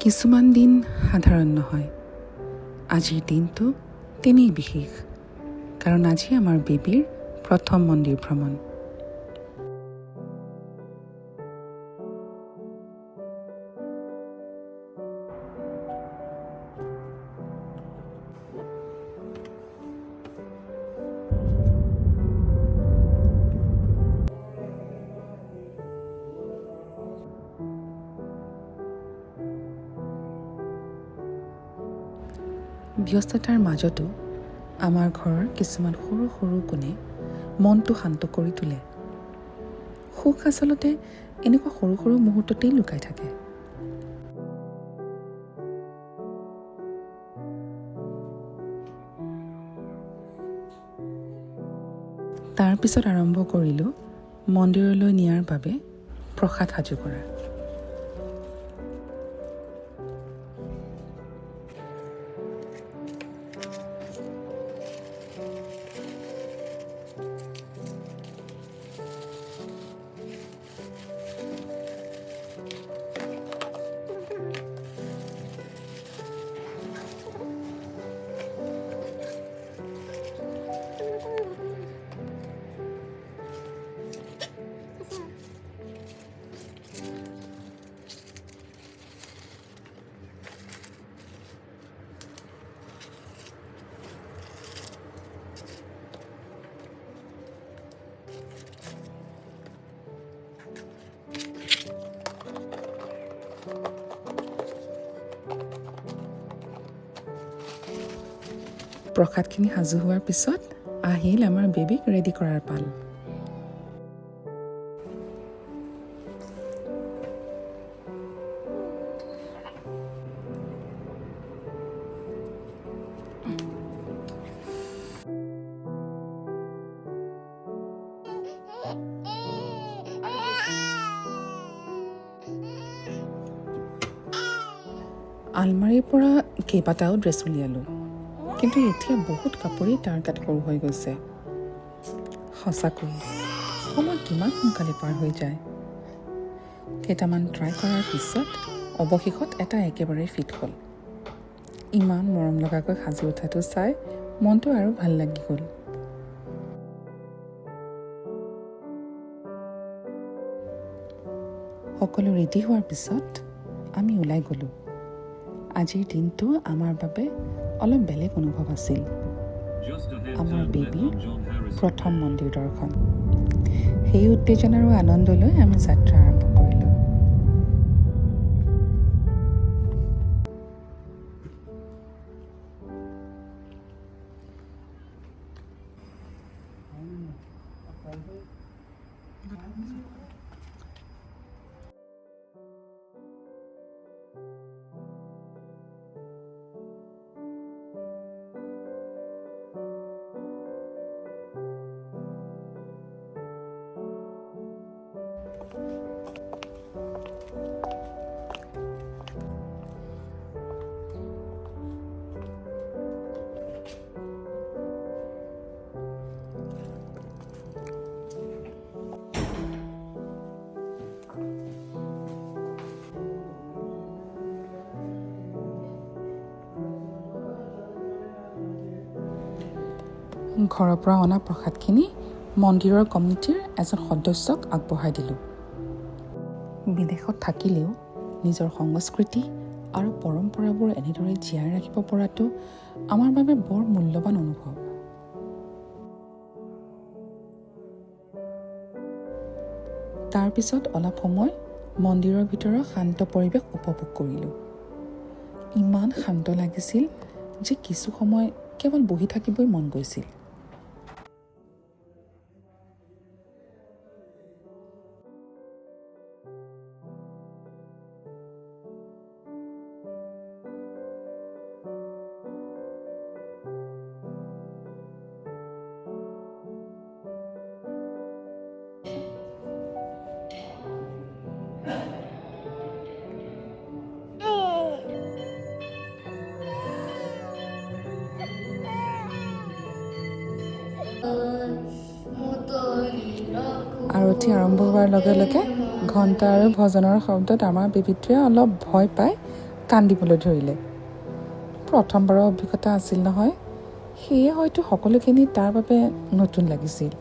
কিছুমান দিন সাধাৰণ নহয়। আজিৰ দিনটো তেনেই বিশেষ, কাৰণ আজি আমাৰ বেবীৰ প্ৰথম মন্দিৰ ভ্ৰমণ। ব্যস্ততাৰ মাজতো আমাৰ ঘৰৰ কিছুমান সৰু সৰু কোণে মনটো শান্ত কৰি তোলে। সুখ আচলতে এনেকুৱা সৰু সৰু মুহূৰ্ততেই লুকাই থাকে। তাৰ পিছত আৰম্ভ কৰিলোঁ মন্দিৰলৈ নিয়াৰ বাবে প্ৰসাদ সাজু কৰা। প্ৰসাদখিনি সাজু হোৱাৰ পিছত আহিল আমাৰ বেবীক ৰেডি কৰাৰ পাল। আলমাৰীৰ পৰা কেইবাটাও ড্ৰেছ উলিয়ালোঁ, কিন্তু এতিয়া বহুত কাপোৰেই তাৰ গাত সৰু হৈ গৈছে। সঁচাকৈ সময় কিমান সোনকালে পাৰ হৈ যায়। কেইটামান ট্ৰাই কৰাৰ পিছত অৱশেষত এটা একেবাৰে ফিট হ'ল। ইমান মৰম লগাকৈ সাজি উঠাটো চাই মনটো আৰু ভাল লাগি গ'ল। সকলো ৰেডি হোৱাৰ পিছত আমি ওলাই গ'লোঁ। আজিৰ দিনটো আমাৰ বাবে অলপ বেলেগ অনুভৱ আছিল। আমাৰ বেবীৰ প্ৰথম মন্দিৰ দৰ্শন। সেই উত্তেজনা আৰু আনন্দ লৈ আমি যাত্ৰা আৰম্ভ কৰিলোঁ। ঘৰৰ পৰা অনা প্ৰসাদখিনি মন্দিৰৰ কমিটিৰ এজন সদস্যক আগবঢ়াই দিলোঁ। বিদেশত থাকিলেও নিজৰ সংস্কৃতি আৰু পৰম্পৰাবোৰ এনেদৰে জীয়াই ৰাখিব পৰাটো আমাৰ বাবে বৰ মূল্যৱান অনুভৱ। তাৰ পিছত অলপ সময় মন্দিৰৰ ভিতৰৰ শান্ত পৰিৱেশ উপভোগ কৰিলোঁ। ইমান শান্ত লাগিছিল যে কিছু সময় কেৱল বহি থাকিবই মন গৈছিল। আৰতি আৰম্ভ হোৱাৰ লগে লগে ঘণ্টা আৰু ভজনৰ শব্দত আমাৰ বেবীটোৱে অলপ ভয় পাই কান্দিবলৈ ধৰিলে। প্ৰথমবাৰৰ অভিজ্ঞতা আছিল নহয়, সেয়ে হয়তো সকলোখিনি তাৰ বাবে নতুন লাগিছিল।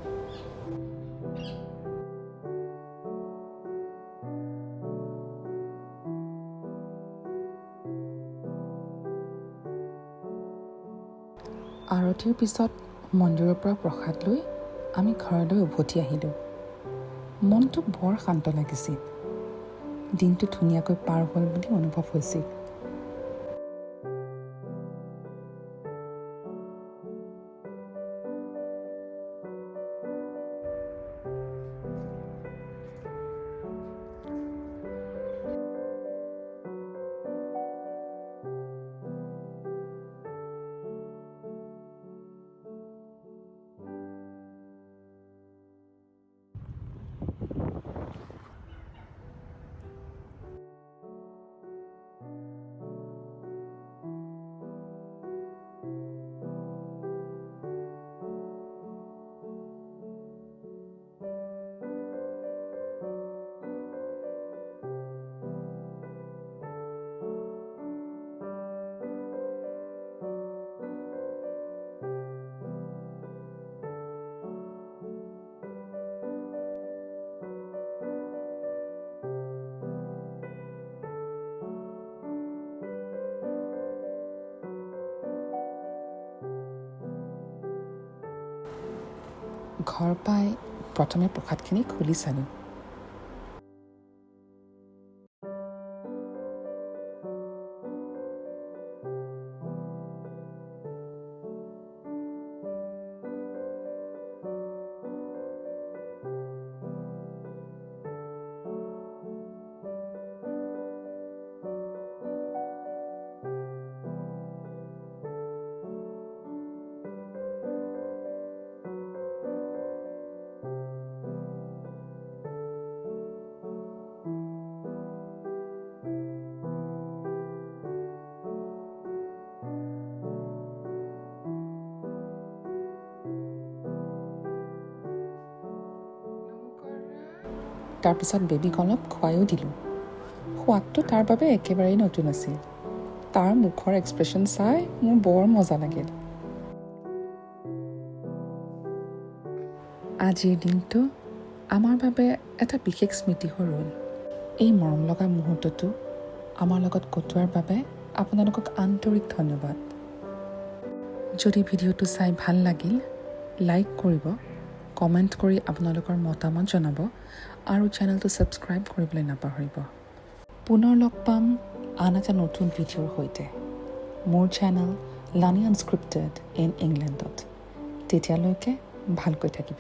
আৰতিৰ পিছত মন্দিৰৰ পৰা প্ৰসাদ লৈ আমি ঘৰলৈ উভতি আহিলোঁ। মনটো বৰ শান্ত লাগিছিল। দিনটো ধুনীয়াকৈ পাৰ হ'ল বুলি অনুভৱ হৈছিল। ঘৰ পাই প্ৰথমে প্ৰসাদখিনি খুলি চালোঁ। তাৰপিছত বেবীক অলপ খুৱাইও দিলোঁ। সোৱাদটো তাৰ বাবে একেবাৰেই নতুন আছিল। তাৰ মুখৰ এক্সপ্ৰেশ্যন চাই মোৰ বৰ মজা লাগিল। আজিৰ দিনটো আমাৰ বাবে এটা বিশেষ স্মৃতি হৈ ৰ'ল। এই মৰম লগা মুহূৰ্তটো আমাৰ লগত কটোৱাৰ বাবে আপোনালোকক আন্তৰিক ধন্যবাদ। যদি ভিডিঅ'টো চাই ভাল লাগিল, লাইক কৰিব, কমেণ্ট কৰি আপোনালোকৰ মতামত জনাব আৰু চেনেলটো ছাবস্ক্ৰাইব কৰিবলৈ নাপাহৰিব। পুনৰ লগ পাম আন এটা নতুন ভিডিঅ'ৰ সৈতে মোৰ চেনেল লানি আনস্ক্ৰিপ্টেড ইন ইংলেণ্ডত। তেতিয়ালৈকে ভালকৈ থাকিব।